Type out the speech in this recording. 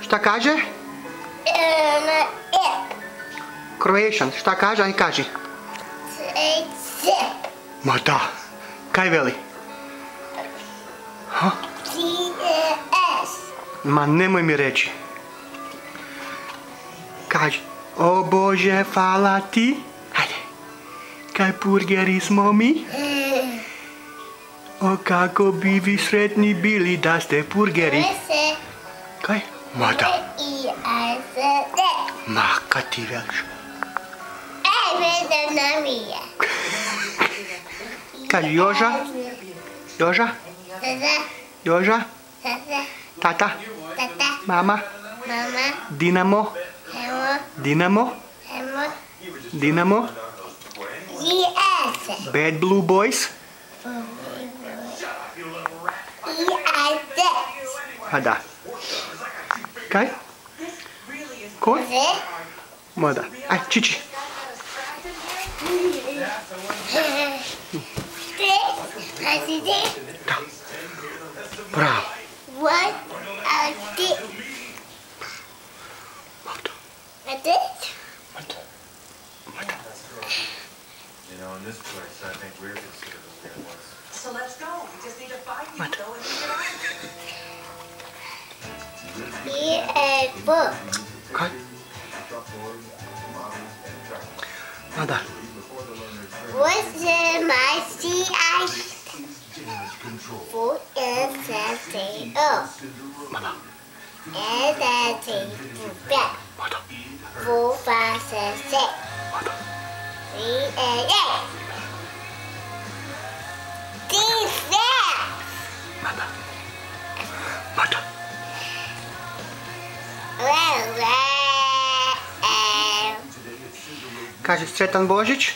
Šta kaže? Croatian. Šta kaže? Aj kaži. Ma da. Kaj veli? Ha? Ma nemoj mi reći. Kaži. O Bože, hvala ti. Hajde. Kaj burgeri smo mi? O kako bi vi sretni bili da ste burgeri. Kaj? Ma da. Ma kad ti veliš? Kaži Joža. Joža. Joža. Tata. Mama. Dinamo. Dinamo. Dinamo. Bad Blue Boys. A da. Kaj? Ko? Ma da. Aj, Čiči. Da. Bravo. What I did. Mata. I did? Mata. Mata. You know, in this place, I think we're considered the weird ones. So let's go. We just need to find you, What? go and figure it out. Here a book. Kaj? Ma da. What's in my CI? Food and something. Oh, Ma da. and something. Back. Ma da. 4, 5, 6, 6. Ma da. 3 and 8. Defense. Ma da. Ma da. Well, Kaži sretan Božić.